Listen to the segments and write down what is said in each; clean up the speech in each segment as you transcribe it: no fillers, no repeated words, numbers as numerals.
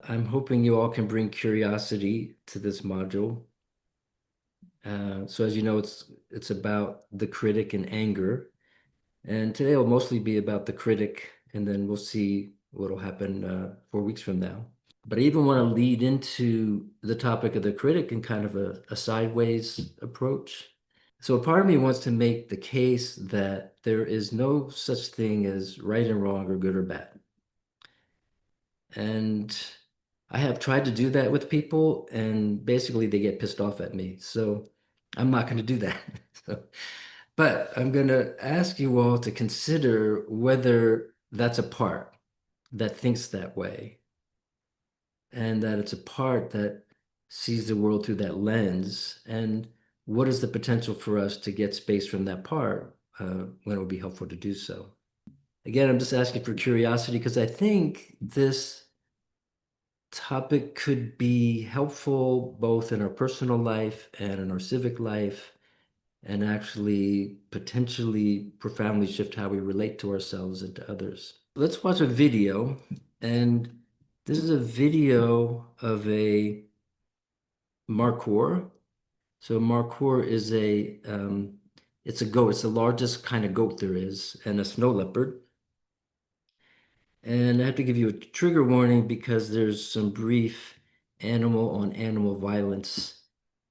I'm hoping you all can bring curiosity to this module. So as you know, it's about the critic and anger. And today will mostly be about the critic, and then we'll see what'll happen 4 weeks from now. But I even want to lead into the topic of the critic in kind of a sideways approach. So a part of me wants to make the case that there is no such thing as right and wrong or good or bad. And I have tried to do that with people, and basically they get pissed off at me. So I'm not going to do that. So, but I'm going to ask you all to consider whether that's a part that thinks that way, and that it's a part that sees the world through that lens. And what is the potential for us to get space from that part when it would be helpful to do so? Again, I'm just asking for curiosity because I think this topic could be helpful both in our personal life and in our civic life, and actually potentially profoundly shift how we relate to ourselves and to others. Let's watch a video, and this is a video of a markhor. So markhor is it's a goat. It's the largest kind of goat there is, and a snow leopard. And I have to give you a trigger warning because there's some brief animal on animal violence,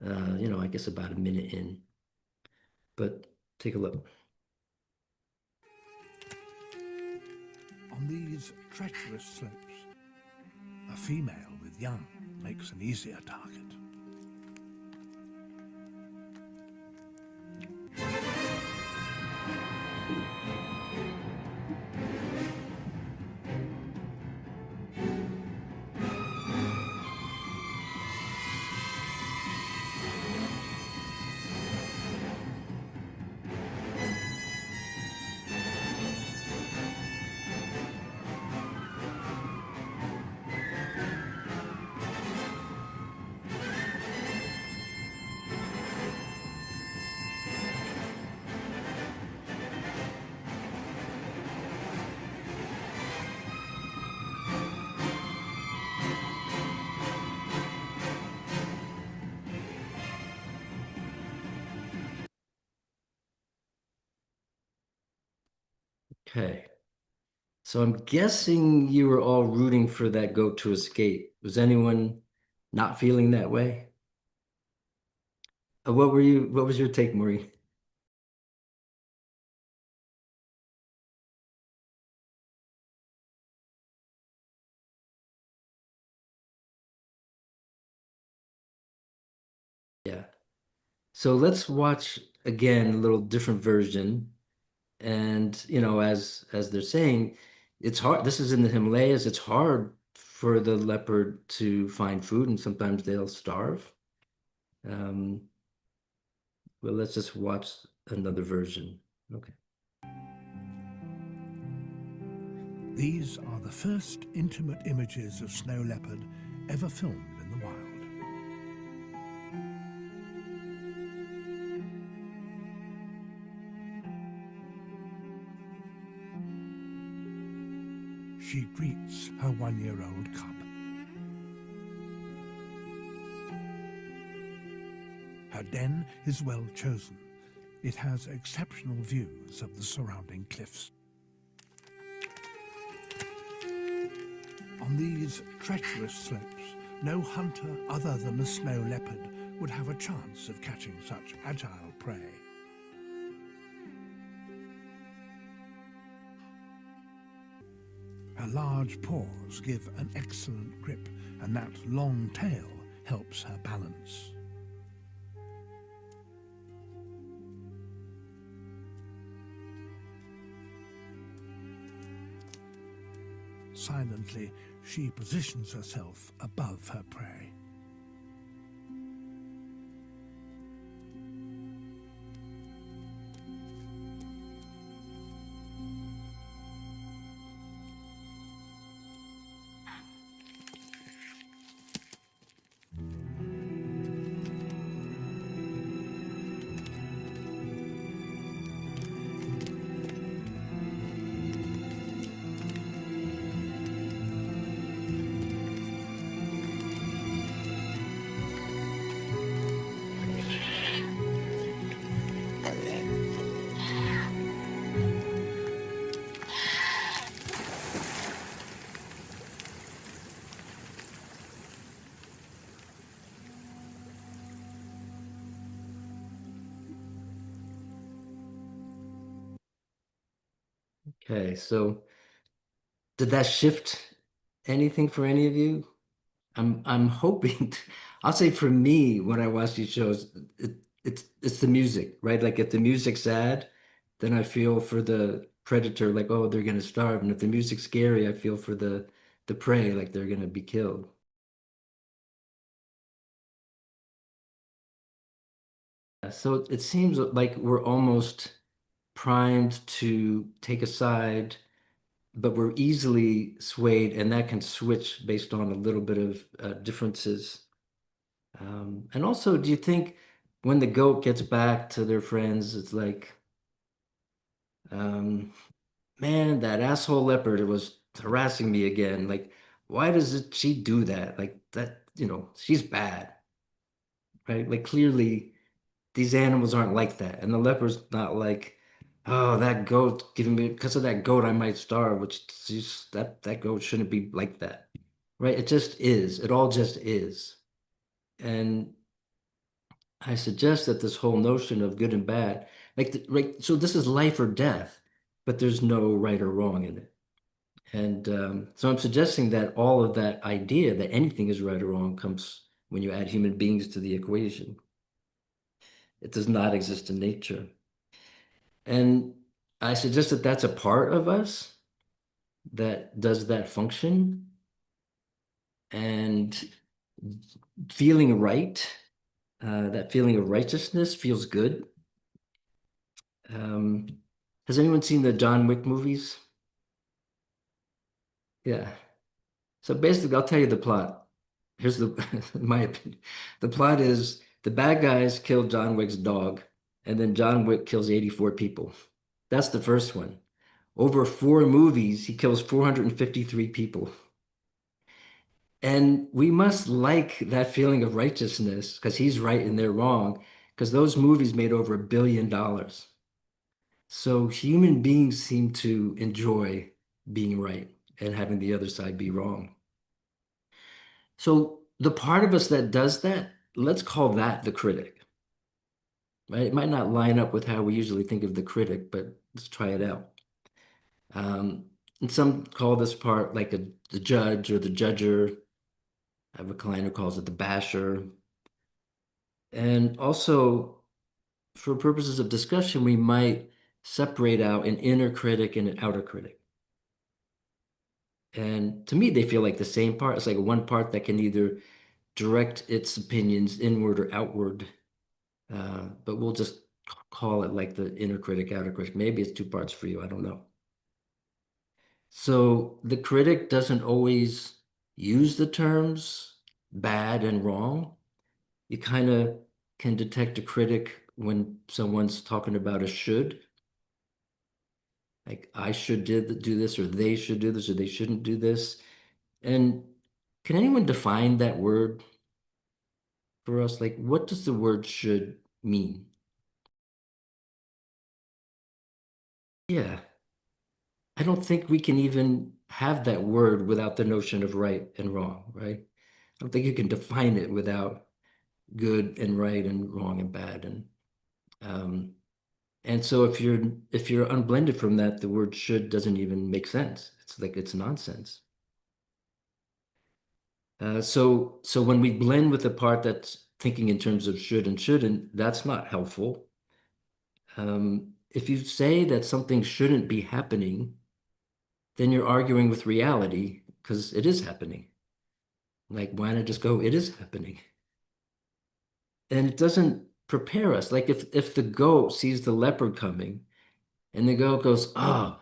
I guess about a minute in. But take a look. On these treacherous slopes, a female with young makes an easier target. Okay. So I'm guessing you were all rooting for that goat to escape. Was anyone not feeling that way? What was your take, Maureen? Yeah. So let's watch again a little different version. And as they're saying, it's hard. This is in the Himalayas. It's hard for the leopard to find food, and sometimes they'll starve. Um, but let's just watch another version. Okay. These are the first intimate images of snow leopard ever filmed in the wild. She greets her one-year-old cub. Her den is well chosen. It has exceptional views of the surrounding cliffs. On these treacherous slopes, no hunter other than the snow leopard would have a chance of catching such agile prey. Her large paws give an excellent grip, and that long tail helps her balance. Silently, she positions herself above her prey. Okay, so did that shift anything for any of you? I'm hoping I'll say for me when I watch these shows, it's the music, right? Like if the music's sad, then I feel for the predator, like, oh, they're gonna starve. And if the music's scary, I feel for the prey, like they're gonna be killed. So it seems like we're almost primed to take a side, but we're easily swayed, and that can switch based on a little bit of differences. And also, do you think when the goat gets back to their friends, it's like, um, man, that asshole leopard was harassing me again. Like, why she do that? Like that, she's bad, right? Like clearly these animals aren't like that. And the leopard's not like, oh, that goat giving me because of that goat I might starve, which that goat shouldn't be like that. Right? It just is. It all just is. And I suggest that this whole notion of good and bad, right, so this is life or death, but there's no right or wrong in it. And so I'm suggesting that all of that idea that anything is right or wrong comes when you add human beings to the equation. It does not exist in nature. And I suggest that that's a part of us that does that function. And feeling right, that feeling of righteousness feels good. Um, has anyone seen the John Wick movies? Yeah. So basically, I'll tell you the plot. Here's my opinion. The plot is the bad guys kill John Wick's dog, and then John Wick kills 84 people. That's the first one. Over four movies, he kills 453 people. And we must like that feeling of righteousness because he's right and they're wrong, because those movies made over $1 billion. So human beings seem to enjoy being right and having the other side be wrong. So the part of us that does that, let's call that the critic, right? It might not line up with how we usually think of the critic, but let's try it out. Um, and some call this part like the judge or the judger. I have a client who calls it the basher. And also, for purposes of discussion, we might separate out an inner critic and an outer critic. And to me, they feel like the same part. It's like one part that can either direct its opinions inward or outward. But we'll just call it like the inner critic, outer critic. Maybe it's two parts for you. I don't know. So the critic doesn't always use the terms bad and wrong. You kind of can detect a critic when someone's talking about a should, like I should do this, or they should do this, or they shouldn't do this. And can anyone define that word for us? Like, what does the word should mean? Yeah, I don't think we can even have that word without the notion of right and wrong, right? I don't think you can define it without good and right and wrong and bad. Um, and so if you're unblended from that, the word should doesn't even make sense. It's like it's nonsense. So when we blend with the part that's thinking in terms of should and shouldn't, that's not helpful. If you say that something shouldn't be happening, then you're arguing with reality because it is happening. Like, why not just go, it is happening? And it doesn't prepare us. Like if the goat sees the leopard coming and the goat goes, oh,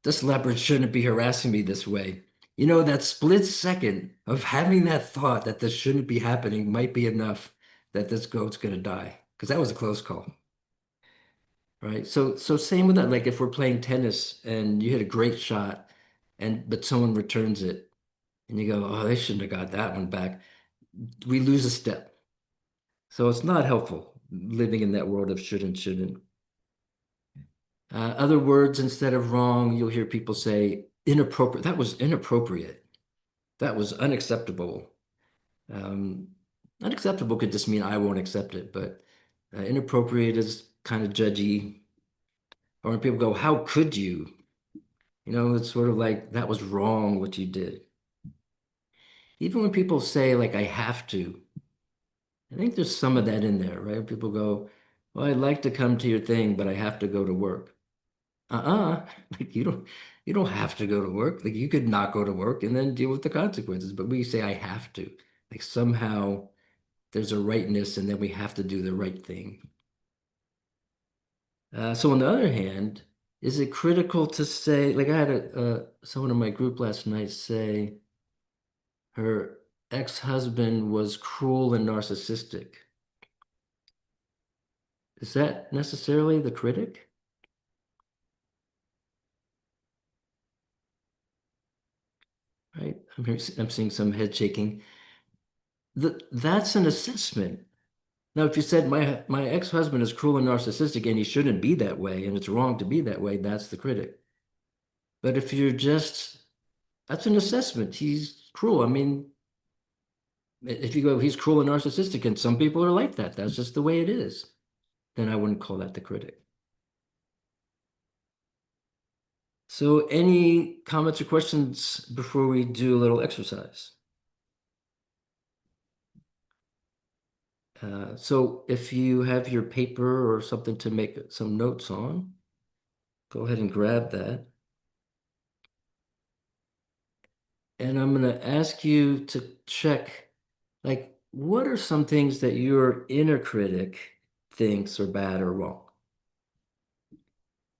this leopard shouldn't be harassing me this way. That split second of having that thought that this shouldn't be happening might be enough that this goat's gonna die. Because that was a close call, right? So same with that. Like if we're playing tennis and you hit a great shot and but someone returns it and you go, oh, they shouldn't have got that one back. We lose a step. So it's not helpful living in that world of should and shouldn't. Other words instead of wrong, you'll hear people say inappropriate. That was inappropriate. That was unacceptable. Um, Unacceptable could just mean I won't accept it, but inappropriate is kind of judgy. Or when people go, how could you? It's sort of like that was wrong what you did. Even when people say like I have to, I think there's some of that in there, right? People go, well, I'd like to come to your thing, but I have to go to work. Uh-uh. Like you don't have to go to work. Like you could not go to work and then deal with the consequences. But we say I have to. Like somehow there's a rightness and then we have to do the right thing. So on the other hand, is it critical to say, like I had someone in my group last night say her ex-husband was cruel and narcissistic. Is that necessarily the critic? Right? I'm seeing some head shaking. That's an assessment. Now, if you said my ex-husband is cruel and narcissistic and he shouldn't be that way and it's wrong to be that way, that's the critic. But if you're just, that's an assessment. He's cruel. I mean, if you go, he's cruel and narcissistic, and some people are like that. That's just the way it is. Then I wouldn't call that the critic. So, any comments or questions before we do a little exercise? So, if you have your paper or something to make some notes on, go ahead and grab that. And I'm going to ask you to check, like, what are some things that your inner critic thinks are bad or wrong?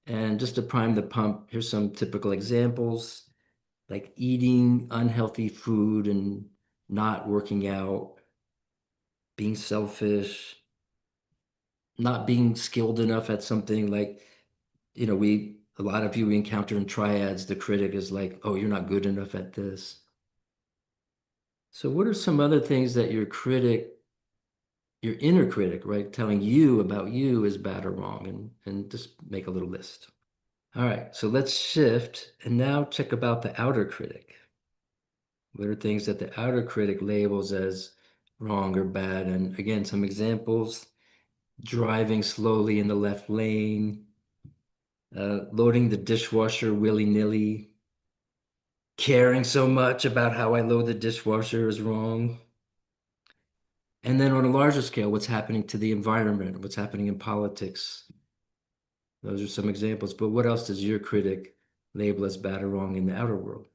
And just to prime the pump, here's some typical examples, like eating unhealthy food and not working out, being selfish, not being skilled enough at something like, a lot of you we encounter in triads, the critic is like, oh, you're not good enough at this. So what are some other things that your inner critic, right, telling you about you is bad or wrong, and just make a little list. All right, so let's shift and now check about the outer critic. What are things that the outer critic labels as wrong or bad? And again, some examples, driving slowly in the left lane, loading the dishwasher willy-nilly, caring so much about how I load the dishwasher is wrong. And then on a larger scale, what's happening to the environment, what's happening in politics. Those are some examples. But what else does your critic label as bad or wrong in the outer world?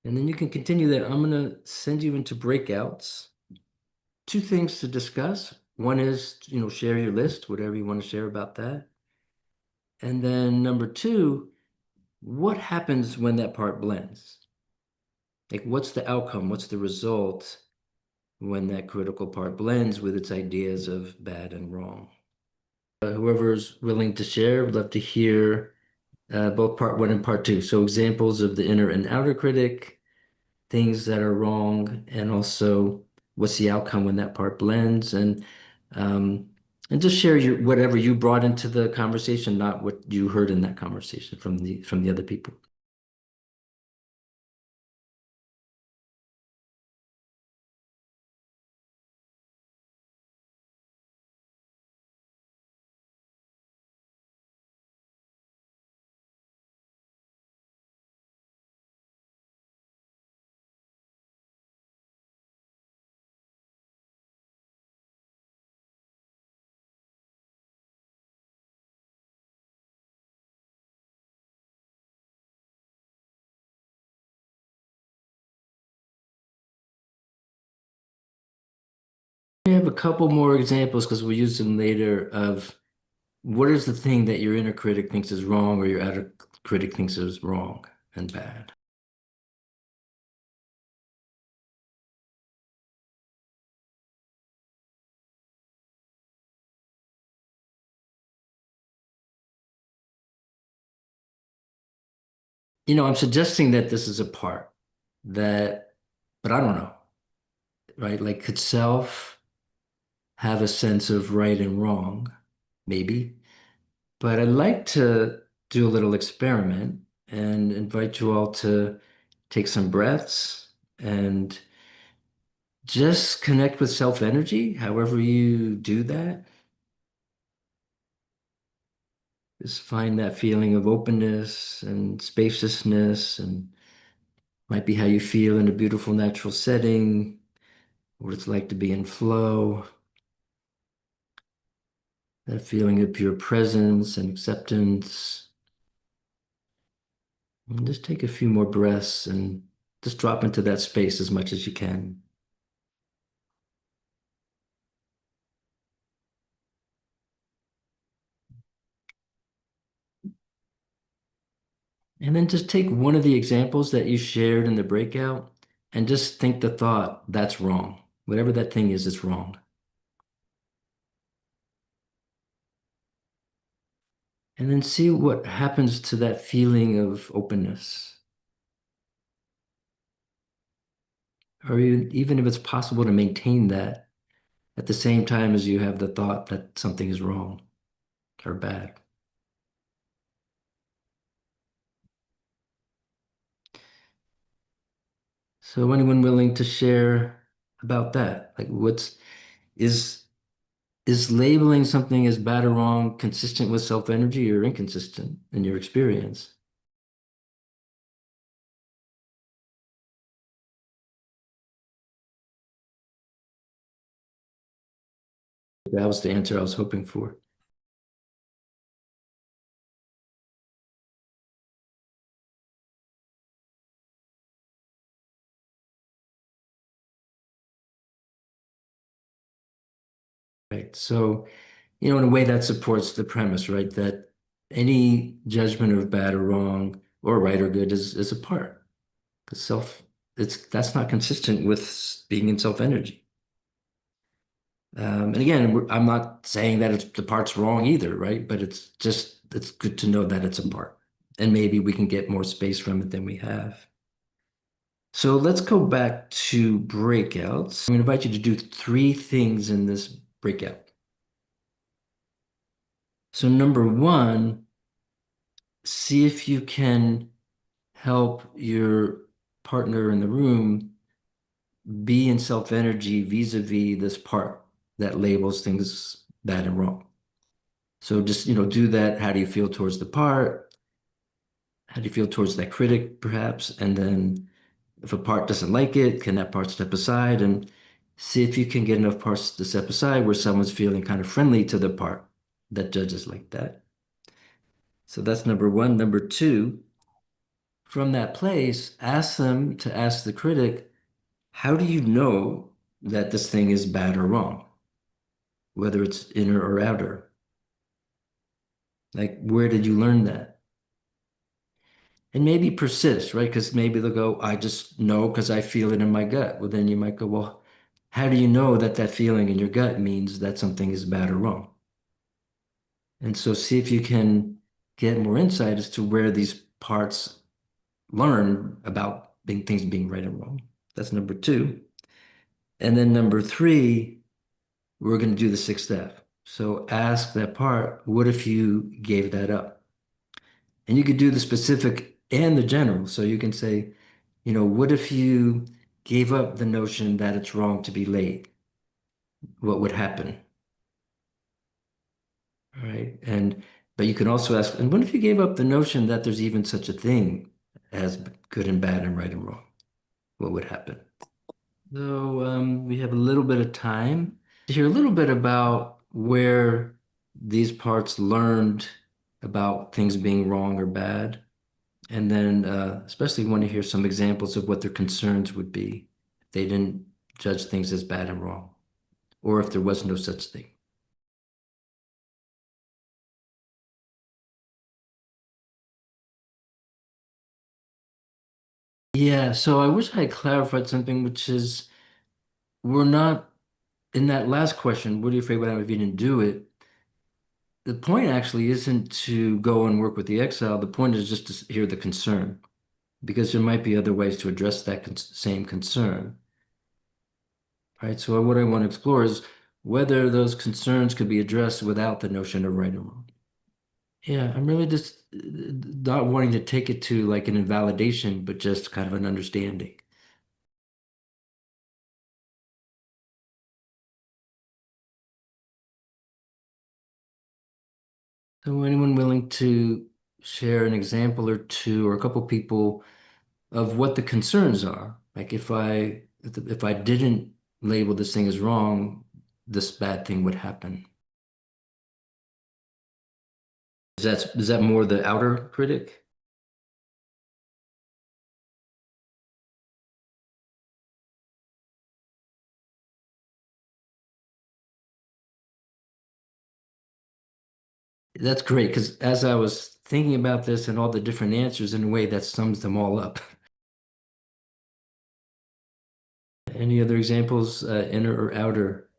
And then you can continue that. I'm going to send you into breakouts. Two things to discuss. One is, share your list, whatever you want to share about that. And then number two, what happens when that part blends? Like, what's the outcome? What's the result when that critical part blends with its ideas of bad and wrong? Whoever's willing to share, would love to hear both part one and part two. So examples of the inner and outer critic, things that are wrong, and also what's the outcome when that part blends, um, and just share your whatever you brought into the conversation, not what you heard in that conversation from the other people. We have a couple more examples because we'll use them later of what is the thing that your inner critic thinks is wrong or your outer critic thinks is wrong and bad. I'm suggesting that this is a part that, but I don't know, right? Like, could self have a sense of right and wrong? Maybe. But I'd like to do a little experiment and invite you all to take some breaths and just connect with self energy, however you do that. Just find that feeling of openness and spaciousness, and might be how you feel in a beautiful natural setting, what it's like to be in flow, that feeling of pure presence and acceptance. And just take a few more breaths and just drop into that space as much as you can. And then just take one of the examples that you shared in the breakout and just think the thought, that's wrong. Whatever that thing is, it's wrong. And then see what happens to that feeling of openness. Or even if it's possible to maintain that at the same time as you have the thought that something is wrong or bad. So anyone willing to share about that? Like is is labeling something as bad or wrong consistent with self-energy or inconsistent in your experience? That was the answer I was hoping for. Right. So, in a way that supports the premise, right? That any judgment of bad or wrong or right or good is a part. Because that's not consistent with being in self-energy. And again, I'm not saying that the part's wrong either, right? But it's good to know that it's a part. And maybe we can get more space from it than we have. So let's go back to breakouts. I'm going to invite you to do three things in this breakout. So number one, see if you can help your partner in the room be in self-energy vis-a-vis this part that labels things bad and wrong. So just, do that. How do you feel towards the part? How do you feel towards that critic, perhaps? And then if a part doesn't like it, can that part step aside and see if you can get enough parts to step aside where someone's feeling kind of friendly to the part that judges like that. So that's number one. Number two, from that place, ask them to ask the critic, how do you know that this thing is bad or wrong, whether it's inner or outer? Like, where did you learn that? And maybe persist, right? Because maybe they'll go, I just know because I feel it in my gut. Well, then you might go, well, how do you know that that feeling in your gut means that something is bad or wrong? And so see if you can get more insight as to where these parts learn about things being right and wrong. That's number two. And then number three, we're going to do the sixth step. So ask that part, what if you gave that up? And you could do the specific and the general. So you can say, what if you gave up the notion that it's wrong to be late? What would happen? Right. But you can also ask, and what if you gave up the notion that there's even such a thing as good and bad and right and wrong? What would happen? So we have a little bit of time to hear a little bit about where these parts learned about things being wrong or bad. And then especially want to hear some examples of what their concerns would be if they didn't judge things as bad and wrong, or if there was no such thing. Yeah, so I wish I had clarified something, which is we're not in that last question, what are you afraid would happen if you didn't do it? The point actually isn't to go and work with the exile. The point is just to hear the concern, because there might be other ways to address that same concern, right? So what I want to explore is whether those concerns could be addressed without the notion of right and wrong. Yeah, I'm really just not wanting to take it to like an invalidation, but just kind of an understanding. So anyone willing to share an example or two or a couple people of what the concerns are? Like if I didn't label this thing as wrong, this bad thing would happen. Is that more the outer critic? That's great because as I was thinking about this and all the different answers in a way that sums them all up. Any other examples, inner or outer?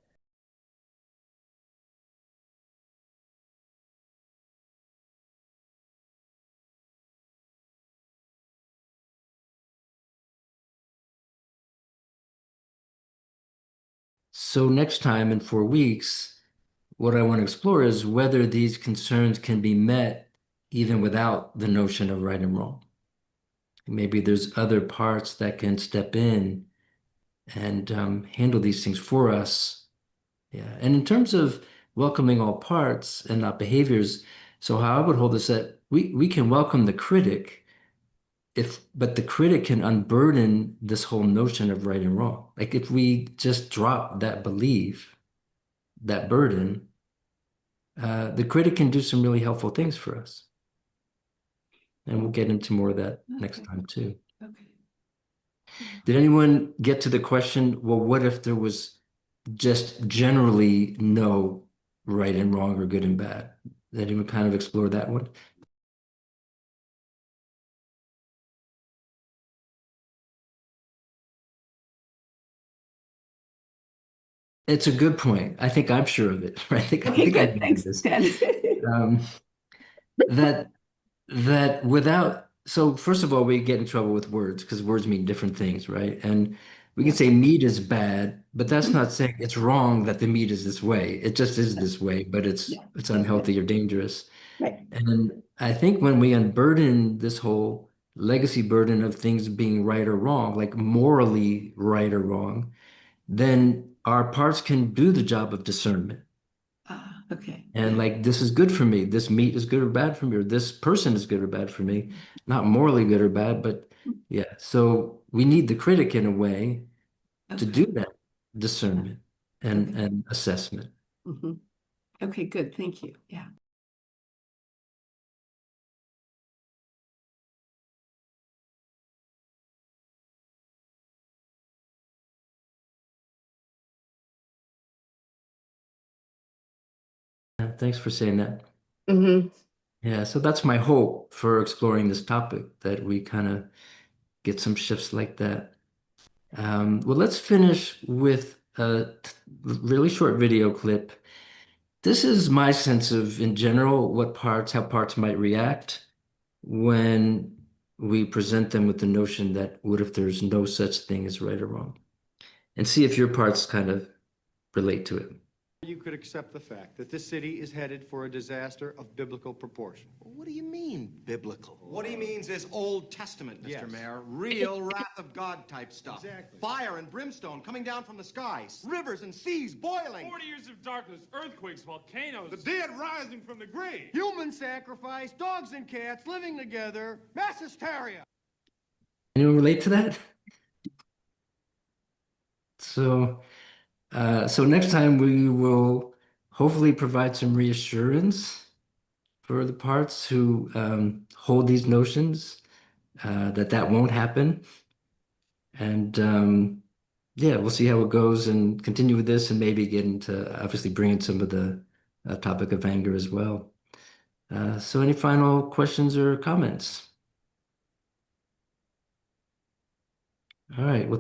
So next time in 4 weeks, what I want to explore is whether these concerns can be met even without the notion of right and wrong. Maybe there's other parts that can step in and handle these things for us. Yeah. And in terms of welcoming all parts and not behaviors, so how I would hold this that we can welcome the critic but the critic can unburden this whole notion of right and wrong. Like if we just drop that belief, that burden, the critic can do some really helpful things for us. And we'll get into more of that next Okay. time too. Okay. Did anyone get to the question, well, what if there was just generally no right and wrong or good and bad? Did anyone kind of explore that one? It's a good point. I think I'm sure of it. I think Okay, I good. know Thanks, this. Ted. Um, that that without so first of all, we get in trouble with words because words mean different things, right? And we can Yeah. say meat is bad, but that's not saying it's wrong that the meat is this way. It just is this way, but it's Yeah. it's unhealthy or dangerous. Right. And I think when we unburden this whole legacy burden of things being right or wrong, like morally right or wrong, then our parts can do the job of discernment. Okay. And Yeah. like, this is good for me. This meat is good or bad for me, or this person is good or bad for me. Not morally good or bad, but yeah. So we need the critic in a way to Okay. do that discernment and, Okay. and assessment. hmm Okay, good. Thank you. Yeah. Yeah, thanks for saying that. hmm Yeah, so that's my hope for exploring this topic, that we kind of get some shifts like that. Well, let's finish with a really short video clip. This is my sense of, in general, how parts might react when we present them with the notion that what if there's no such thing as right or wrong? And see if your parts kind of relate to it. You could accept the fact that this city is headed for a disaster of biblical proportion. What do you mean, biblical? What he means is Old Testament, Mr. Yes. Mayor. Real wrath of God type stuff. Exactly. Fire and brimstone coming down from the skies. Rivers and seas boiling. 40 years of darkness, earthquakes, volcanoes. The dead rising from the grave. Human sacrifice, dogs and cats living together, mass hysteria. Anyone relate to that? So next time we will hopefully provide some reassurance for the parts who hold these notions, that won't happen. And yeah, we'll see how it goes and continue with this and maybe get into obviously bringing some of the topic of anger as well. So any final questions or comments? All right. Well,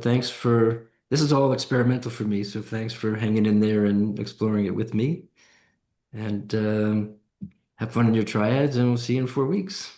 this is all experimental for me. So thanks for hanging in there and exploring it with me. And have fun in your triads, and we'll see you in 4 weeks.